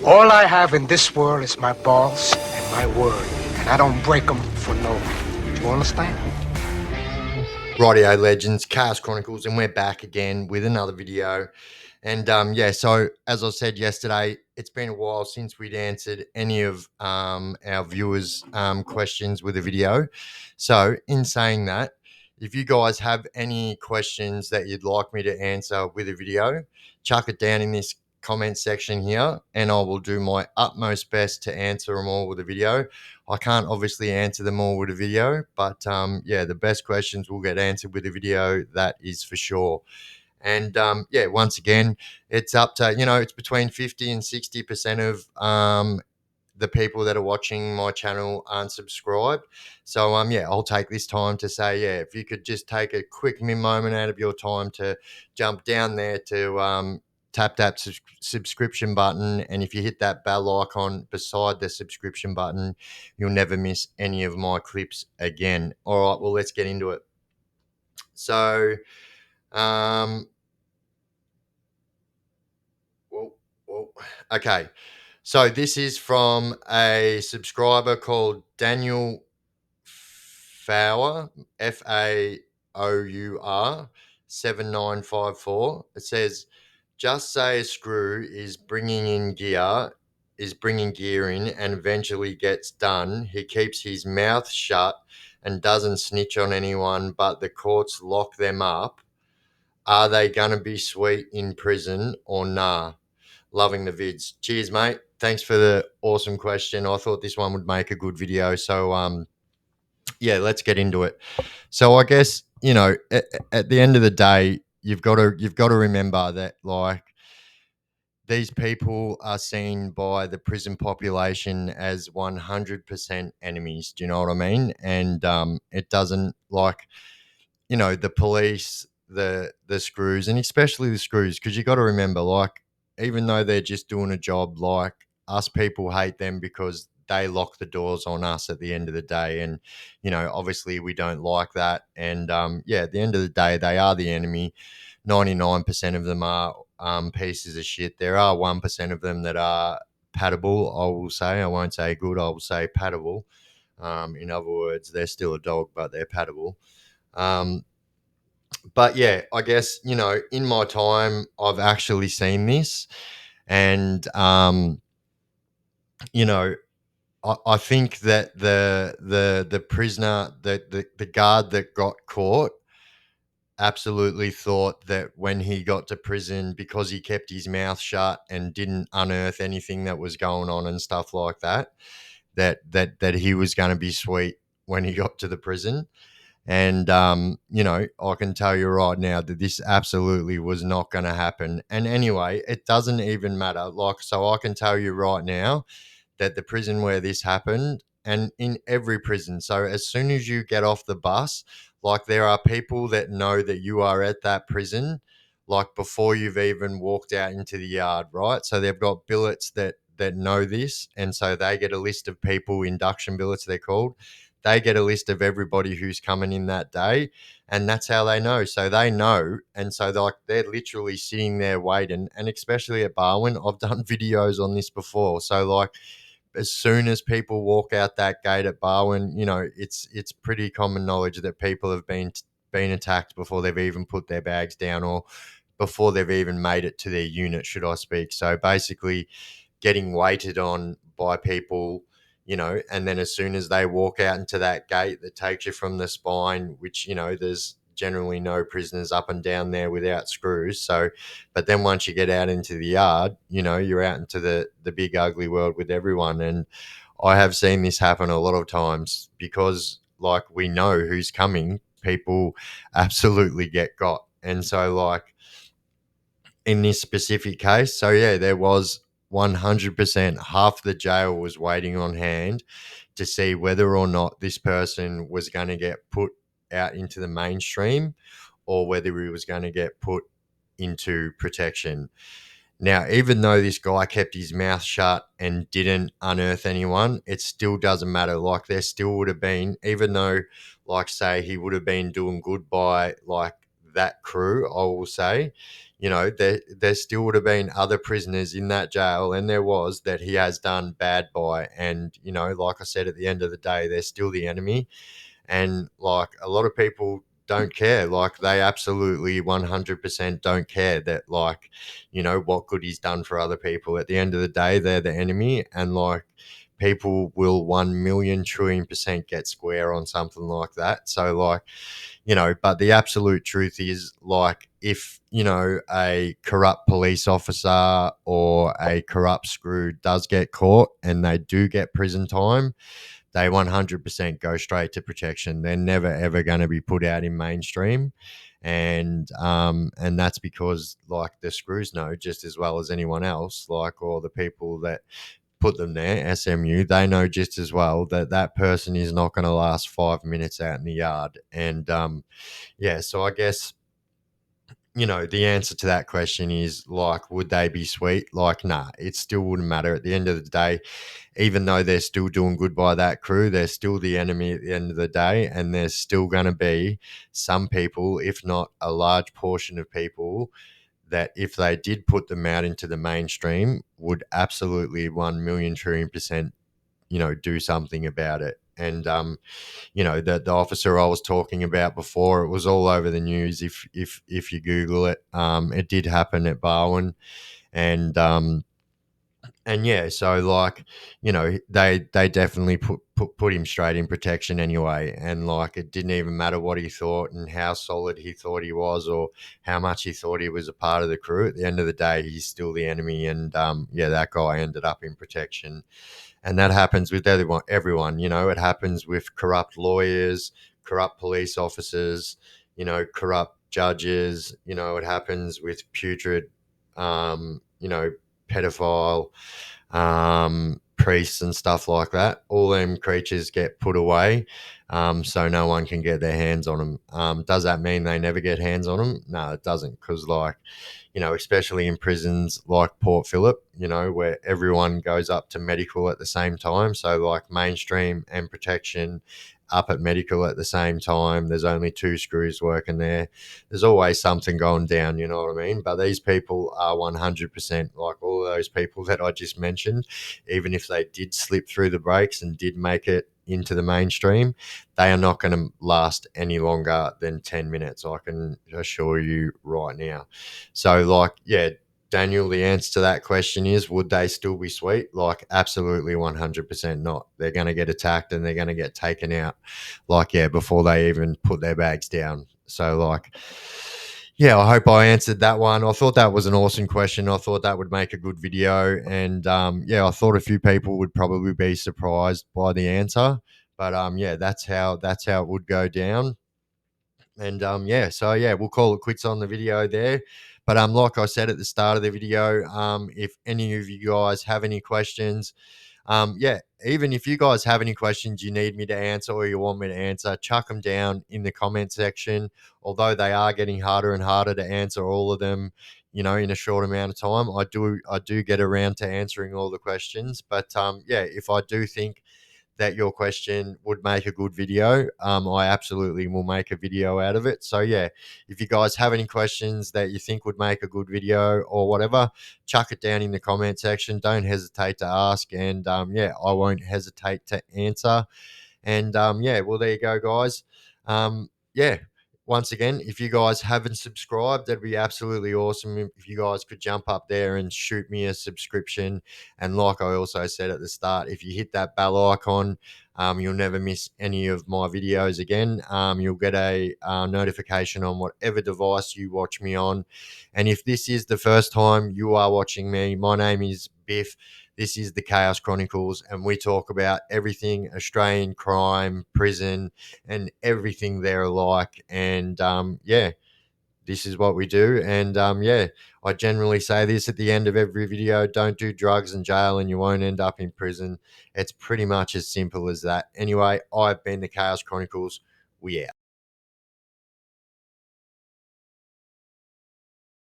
All I have in this world is my balls and my word, and I don't break them for no one. Do you understand? Rightio legends, Chaos Chronicles, and we're back again with another video. And so as I said yesterday, it's been a while since we'd answered any of our viewers' questions with a video. So in saying that, if you guys have any questions that you'd like me to answer with a video, chuck it down in this comment section here, and I will do my utmost best to answer them all with a video. I can't obviously answer them all with a video, but the best questions will get answered with a video. That is for sure. And once again, it's up to, it's between 50 and 60% of the people that are watching my channel aren't subscribed. So, I'll take this time to say, if you could just take a quick moment out of your time to jump down there to tap that subscription button. And if you hit that bell icon beside the subscription button, you'll never miss any of my clips again. All right, well, let's get into it. So, okay. So this is from a subscriber called Daniel Faur, Faour 7954. It says, just say a screw is bringing gear in and eventually gets done. He keeps his mouth shut and doesn't snitch on anyone, but the courts lock them up. Are they going to be sweet in prison or nah? Loving the vids. Cheers, mate. Thanks for the awesome question. I thought this one would make a good video. So, let's get into it. So, I guess at the end of the day, you've got to remember that these people are seen by the prison population as 100% enemies. Do you know what I mean? And it doesn't the police, the screws, and especially the screws, because you got to remember, even though they're just doing a job, us people hate them because they lock the doors on us at the end of the day, and obviously we don't like that. And at the end of the day, they are the enemy. 99% of them are pieces of shit. There are 1% of them that are pattable. I will say, I won't say good. I will say pattable. In other words, they're still a dog, but they're pattable. But I guess, in my time, I've actually seen this. And, I think that the prisoner, the guard that got caught, absolutely thought that when he got to prison, because he kept his mouth shut and didn't unearth anything that was going on and stuff like that, that he was going to be sweet when he got to the prison. And, I can tell you right now that this absolutely was not going to happen. And anyway, it doesn't even matter. So I can tell you right now that the prison where this happened, and in every prison, so as soon as you get off the bus, there are people that know that you are at that prison, before you've even walked out into the yard, right? So they've got billets that know this. And so they get a list of people, induction billets, they're called. They get a list of everybody who's coming in that day, and that's how they know. So they know, and so they're literally sitting there waiting. And especially at Barwon, I've done videos on this before. So as soon as people walk out that gate at Barwon, it's pretty common knowledge that people have been attacked before they've even put their bags down, or before they've even made it to their unit, should I speak. So basically, getting waited on by people, and then as soon as they walk out into that gate that takes you from the spine, which, there's generally no prisoners up and down there without screws. So, but then once you get out into the yard, you're out into the big ugly world with everyone. And I have seen this happen a lot of times because we know who's coming, people absolutely get got. And so in this specific case, so there was 100%, half the jail was waiting on hand to see whether or not this person was going to get put out into the mainstream, or whether he was going to get put into protection. Now, even though this guy kept his mouth shut and didn't unearth anyone, it still doesn't matter. There still would have been, even though, say, he would have been doing good by that crew, I will say, there still would have been other prisoners in that jail, and there was, that he has done bad by. And, like I said, at the end of the day, they're still the enemy. And like a lot of people don't care. Like they absolutely 100% don't care that, like, what good he's done for other people. At the end of the day, they're the enemy. And like people will 1 million trillion percent get square on something like that. So like, but the absolute truth is, like, if, a corrupt police officer or a corrupt screw does get caught and they do get prison time, they 100% go straight to protection. They're never ever going to be put out in mainstream. And that's because, like, the screws know just as well as anyone else, like, or the people that put them there, SMU, they know just as well that that person is not going to last 5 minutes out in the yard. And yeah, so I guess, the answer to that question is, like, would they be sweet? Like, nah, it still wouldn't matter. At the end of the day, even though they're still doing good by that crew, they're still the enemy at the end of the day. And there's still going to be some people, if not a large portion of people, that if they did put them out into the mainstream, would absolutely 1 million trillion percent, do something about it. And the officer I was talking about before, it was all over the news. If you Google it, it did happen at Barwon. And yeah, so like, they definitely put him straight in protection anyway. And like, it didn't even matter what he thought and how solid he thought he was, or how much he thought he was a part of the crew. At the end of the day, he's still the enemy. And yeah, that guy ended up in protection. And that happens with everyone. It happens with corrupt lawyers, corrupt police officers, corrupt judges. It happens with putrid, pedophile priests and stuff like that. All them creatures get put away, so no one can get their hands on them. Does that mean they never get hands on them? No, it doesn't, because like, especially in prisons like Port Phillip, where everyone goes up to medical at the same time. So like mainstream and protection up at medical at the same time. There's only two screws working there. There's always something going down, you know what I mean? But these people are 100%, like all of those people that I just mentioned, even if they did slip through the breaks and did make it into the mainstream, they are not going to last any longer than 10 minutes. I can assure you right now. So like, yeah, Daniel, the answer to that question is, would they still be sweet? Like, absolutely 100% not. They're going to get attacked and they're going to get taken out, like, yeah, before they even put their bags down. So, like, yeah, I hope I answered that one. I thought that was an awesome question. I thought that would make a good video. And yeah, I thought a few people would probably be surprised by the answer. But yeah, that's how it would go down. And yeah, so yeah, we'll call it quits on the video there. But like I said at the start of the video, if any of you guys have any questions, yeah, even if you guys have any questions you need me to answer or you want me to answer, chuck them down in the comment section. Although they are getting harder and harder to answer all of them, in a short amount of time, I do get around to answering all the questions. But yeah, if I do think that your question would make a good video, I absolutely will make a video out of it. So yeah, if you guys have any questions that you think would make a good video or whatever, chuck it down in the comment section. Don't hesitate to ask, and yeah, I won't hesitate to answer. And yeah, well, there you go, guys. Yeah, once again, if you guys haven't subscribed, that'd be absolutely awesome if you guys could jump up there and shoot me a subscription. And like I also said at the start, if you hit that bell icon, you'll never miss any of my videos again. You'll get a notification on whatever device you watch me on. And if this is the first time you are watching me, my name is Biff. This is the Chaos Chronicles, and we talk about everything Australian crime, prison, and everything they're like. And yeah, this is what we do. And yeah, I generally say this at the end of every video: don't do drugs in jail and you won't end up in prison. It's pretty much as simple as that. Anyway, I've been the Chaos Chronicles. We out.